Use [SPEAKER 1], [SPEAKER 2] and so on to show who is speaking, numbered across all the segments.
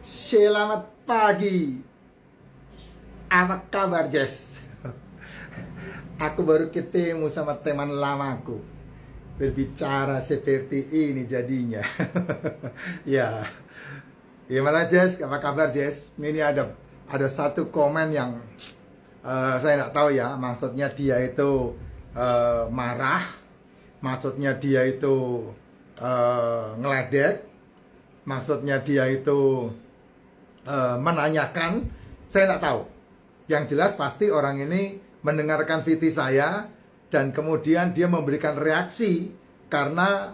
[SPEAKER 1] Selamat pagi. Apa kabar, Jess? Aku baru ketemu sama teman lamaku. Berbicara seperti ini jadinya. Ya. Gimana, Jess? Apa kabar, Jess? Ini ada satu komen yang saya nggak tahu ya. Maksudnya dia itu marah. Maksudnya dia itu ngeledek. Maksudnya dia itu menanyakan, saya nggak tahu. Yang jelas pasti orang ini mendengarkan VT saya dan kemudian dia memberikan reaksi karena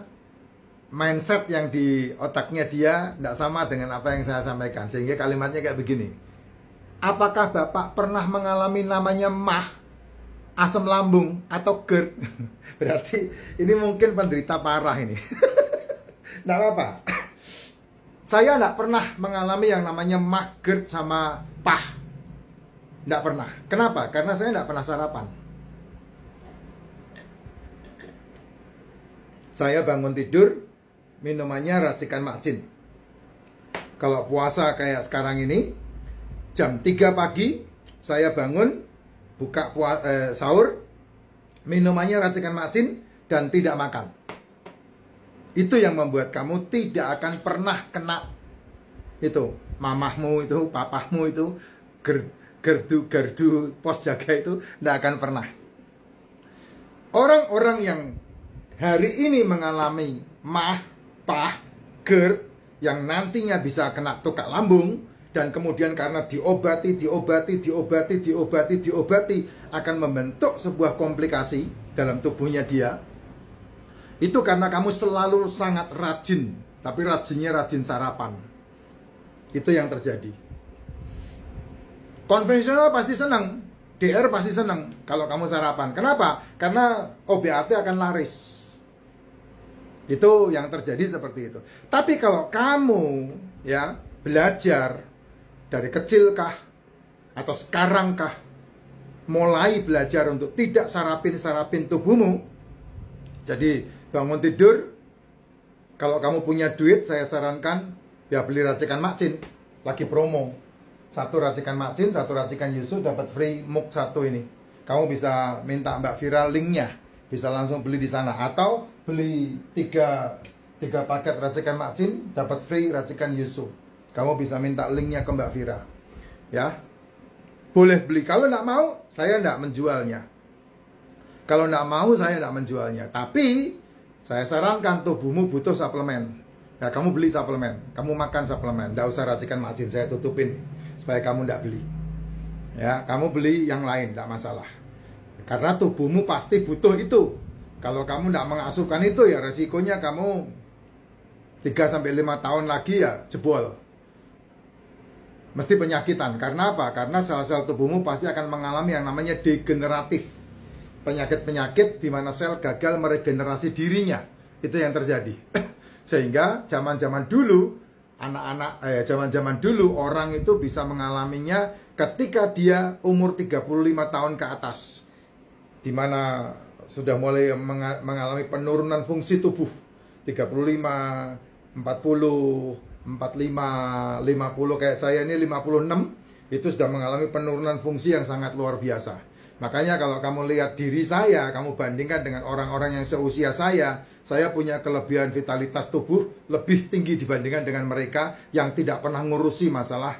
[SPEAKER 1] mindset yang di otaknya dia nggak sama dengan apa yang saya sampaikan. Sehingga kalimatnya kayak begini. Apakah Bapak pernah mengalami namanya mah, asam lambung, atau GERD? Berarti ini mungkin penderita parah ini. Nggak apa-apa. Saya nggak pernah mengalami yang namanya mah, GERD, sama pah. Nggak pernah. Kenapa? Karena saya nggak pernah sarapan. Saya bangun tidur, minumannya racikan makcin. Kalau puasa kayak sekarang ini, jam 3 pagi, saya bangun, buka sahur, minumannya racikan makcin, dan tidak makan. Itu yang membuat kamu tidak akan pernah kena itu mamahmu itu, papahmu itu, gerdu pos jaga itu, tidak akan pernah. Orang-orang yang hari ini mengalami mah, pah, GERD, yang nantinya bisa kena tukak lambung, dan kemudian karena diobati akan membentuk sebuah komplikasi dalam tubuhnya dia. Itu karena kamu selalu sangat rajin, tapi rajinnya rajin sarapan. Itu yang terjadi. Konvensional pasti senang, DR pasti senang kalau kamu sarapan. Kenapa? Karena OBAT akan laris. Itu yang terjadi seperti itu. Tapi kalau kamu ya belajar dari kecilkah atau sekarangkah mulai belajar untuk tidak sarapin tubuhmu. Jadi bangun tidur, kalau kamu punya duit, saya sarankan ya beli racikan makcin, lagi promo. Satu racikan makcin, satu racikan yusu, dapat free mug satu ini. Kamu bisa minta Mbak Vira linknya, bisa langsung beli di sana. Atau beli 3 paket racikan makcin, dapat free racikan yusu. Kamu bisa minta linknya ke Mbak Vira. Ya, boleh beli. Kalau nggak mau, saya nggak menjualnya. Kalau nggak mau, saya nggak menjualnya. Tapi saya sarankan tubuhmu butuh suplemen. Ya, kamu beli suplemen, kamu makan suplemen. Nggak usah racikan makcin, saya tutupin supaya kamu nggak beli. Ya, kamu beli yang lain, nggak masalah. Karena tubuhmu pasti butuh itu. Kalau kamu nggak mengasuhkan itu, ya resikonya kamu 3-5 tahun lagi ya jebol. Mesti penyakitan. Karena apa? Karena sel-sel tubuhmu pasti akan mengalami yang namanya degeneratif. Penyakit-penyakit di mana sel gagal meregenerasi dirinya. Itu yang terjadi. Sehingga zaman-zaman dulu zaman-zaman dulu orang itu bisa mengalaminya ketika dia umur 35 tahun ke atas. Di mana sudah mulai mengalami penurunan fungsi tubuh. 35, 40, 45, 50, kayak saya ini 56, itu sudah mengalami penurunan fungsi yang sangat luar biasa. Makanya kalau kamu lihat diri saya, kamu bandingkan dengan orang-orang yang seusia saya punya kelebihan vitalitas tubuh lebih tinggi dibandingkan dengan mereka yang tidak pernah ngurusi masalah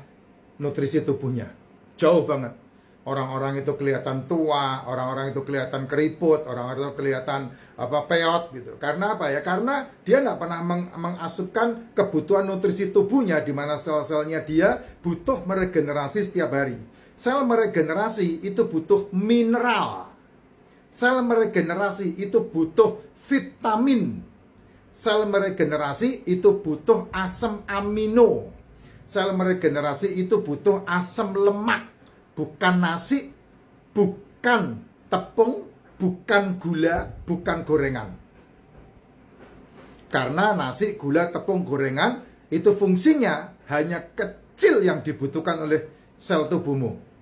[SPEAKER 1] nutrisi tubuhnya. Jauh banget. Orang-orang itu kelihatan tua, orang-orang itu kelihatan keriput, orang-orang itu kelihatan peot gitu. Karena apa ya? Karena dia nggak pernah mengasupkan kebutuhan nutrisi tubuhnya, di mana sel-selnya dia butuh meregenerasi setiap hari. Sel meregenerasi itu butuh mineral. Sel meregenerasi itu butuh vitamin. Sel meregenerasi itu butuh asam amino. Sel meregenerasi itu butuh asam lemak. Bukan nasi, bukan tepung, bukan gula, bukan gorengan. Karena nasi, gula, tepung, gorengan itu fungsinya hanya kecil yang dibutuhkan oleh sel tubuhmu.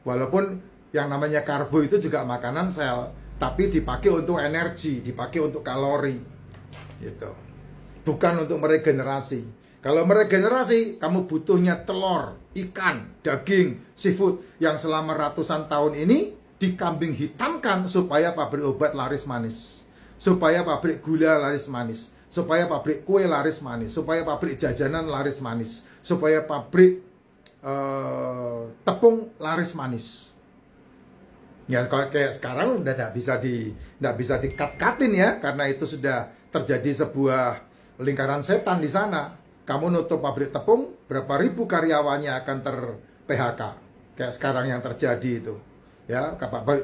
[SPEAKER 1] Walaupun yang namanya karbo itu juga makanan sel, tapi dipakai untuk energi, dipakai untuk kalori, gitu. Bukan untuk meregenerasi. Kalau meregenerasi, kamu butuhnya telur, ikan, daging, seafood yang selama ratusan tahun ini dikambing hitamkan supaya pabrik obat laris manis, supaya pabrik gula laris manis, supaya pabrik kue laris manis, supaya pabrik jajanan laris manis, supaya pabrik tepung laris manis. Ya kalau kayak sekarang udah nggak bisa dikat-katin ya, karena itu sudah terjadi sebuah lingkaran setan di sana. Kamu nutup pabrik tepung, berapa ribu karyawannya akan ter-PHK. Kayak sekarang yang terjadi itu. Ya,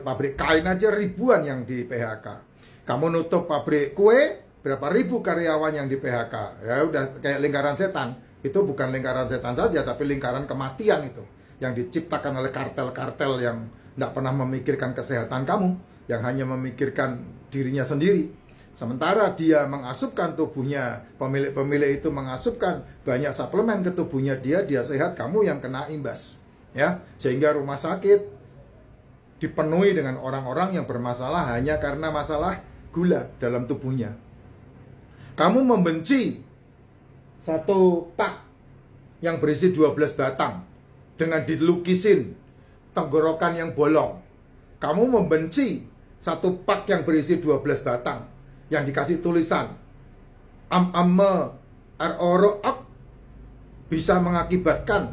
[SPEAKER 1] pabrik kain aja ribuan yang di PHK. Kamu nutup pabrik kue, berapa ribu karyawan yang di PHK. Ya udah kayak lingkaran setan. Itu bukan lingkaran setan saja, tapi lingkaran kematian itu. Yang diciptakan oleh kartel-kartel yang tidak pernah memikirkan kesehatan kamu, yang hanya memikirkan dirinya sendiri. Sementara dia mengasupkan tubuhnya, pemilik-pemilik itu mengasupkan banyak suplemen ke tubuhnya dia sehat, kamu yang kena imbas. Ya, sehingga rumah sakit dipenuhi dengan orang-orang yang bermasalah hanya karena masalah gula dalam tubuhnya. Kamu membenci satu pak yang berisi 12 batang dengan dilukisin tenggorokan yang bolong. Kamu membenci satu pak yang berisi 12 batang yang dikasih tulisan ROROK bisa mengakibatkan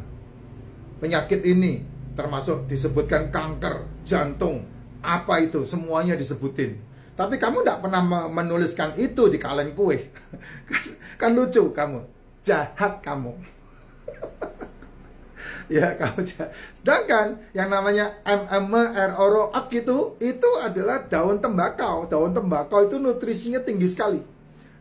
[SPEAKER 1] penyakit ini, termasuk disebutkan kanker, jantung, apa itu, semuanya disebutin. Tapi kamu tidak pernah menuliskan itu di kaleng kue. Kan lucu kamu, jahat kamu. Ya kamu jahat. Sedangkan yang namanya ROROK itu adalah daun tembakau. Daun tembakau itu nutrisinya tinggi sekali,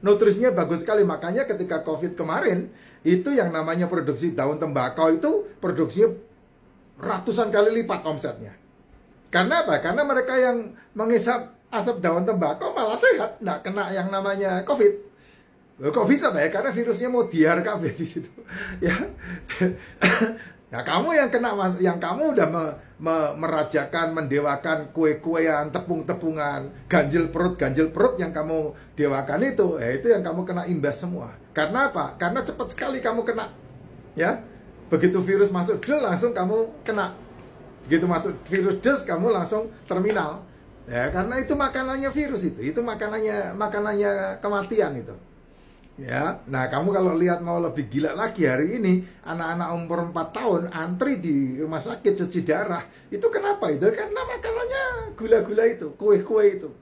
[SPEAKER 1] nutrisinya bagus sekali. Makanya ketika COVID kemarin, itu yang namanya produksi daun tembakau itu produksinya ratusan kali lipat omsetnya. Karena apa? Karena mereka yang menghisap asap daun tembakau malah sehat, nggak kena yang namanya COVID. Kok bisa Pak ya? Karena virusnya mau diar kabeh di situ. Ya. Nah, kamu yang kena, yang kamu udah merajakan, mendewakan kue-kuean, tepung-tepungan, ganjil perut yang kamu dewakan itu, ya itu yang kamu kena imbas semua. Karena apa? Karena cepat sekali kamu kena. Ya. Begitu virus masuk del langsung kamu kena. Begitu masuk virus des kamu langsung terminal. Ya, karena itu makanannya virus itu makanannya kematian itu. Ya, nah kamu kalau lihat mau lebih gila lagi hari ini, anak-anak umur 4 tahun antri di rumah sakit cuci darah. Itu kenapa itu? Karena makanannya gula-gula itu, kue-kue itu.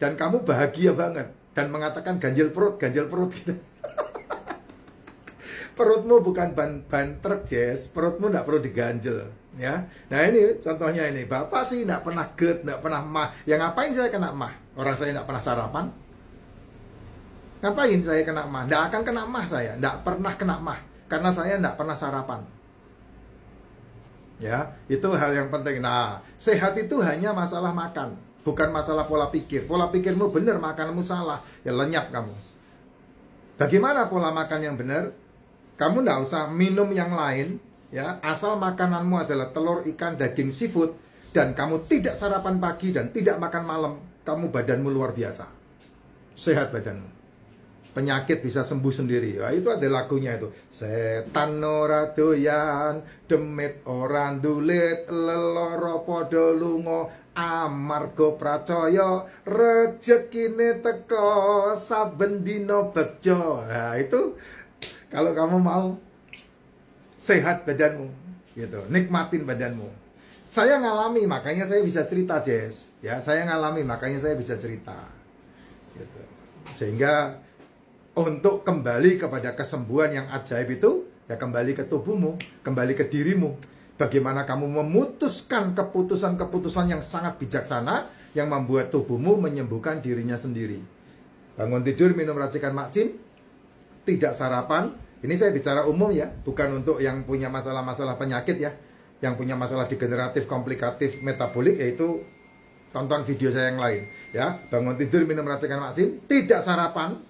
[SPEAKER 1] Dan kamu bahagia banget dan mengatakan ganjil perut gitu. Perutmu bukan ban truk, Jess. Perutmu tidak perlu diganjel, ya. Nah ini contohnya ini, Bapak sih tidak pernah GERD, tidak pernah mah. Ya ngapain saya kena mah? Orang saya tidak pernah sarapan. Ngapain saya kena mah? Tidak akan kena mah saya. Tidak pernah kena mah. Karena saya tidak pernah sarapan. Ya, itu hal yang penting. Nah, sehat itu hanya masalah makan. Bukan masalah pola pikir. Pola pikirmu benar, makanmu salah. Ya lenyap kamu. Bagaimana pola makan yang benar? Kamu tidak usah minum yang lain. Ya, asal makananmu adalah telur, ikan, daging, seafood. Dan kamu tidak sarapan pagi dan tidak makan malam. Kamu badanmu luar biasa. Sehat badanmu. Penyakit bisa sembuh sendiri. Wah, itu ada lagunya itu. Setan ora doyan, demit ora ndulit, leloro padha lunga, amarga pracaya, rejekine teka saben dina bejo. Nah, itu kalau kamu mau sehat badanmu, gitu. Nikmatin badanmu. Saya ngalami, makanya saya bisa cerita, Jess. Ya, saya ngalami, makanya saya bisa cerita. Gitu. Sehingga untuk kembali kepada kesembuhan yang ajaib itu, ya kembali ke tubuhmu, kembali ke dirimu. Bagaimana kamu memutuskan keputusan-keputusan yang sangat bijaksana yang membuat tubuhmu menyembuhkan dirinya sendiri. Bangun tidur, minum racikan makcim, tidak sarapan. Ini saya bicara umum ya, bukan untuk yang punya masalah-masalah penyakit ya. Yang punya masalah degeneratif, komplikatif, metabolik, yaitu tonton video saya yang lain. Ya, bangun tidur, minum racikan makcim, tidak sarapan.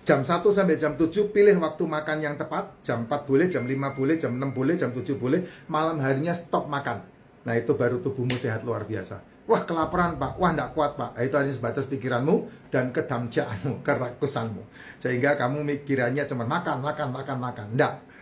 [SPEAKER 1] Jam 1 sampai jam 7 pilih waktu makan yang tepat. Jam 4 boleh, jam 5 boleh, jam 6 boleh, jam 7 boleh. Malam harinya stop makan. Nah itu baru tubuhmu sehat luar biasa. Wah kelaparan Pak, wah enggak kuat Pak. Itu hanya sebatas pikiranmu dan kedamjaanmu, kerakusanmu. Sehingga kamu mikirannya cuma makan. Enggak.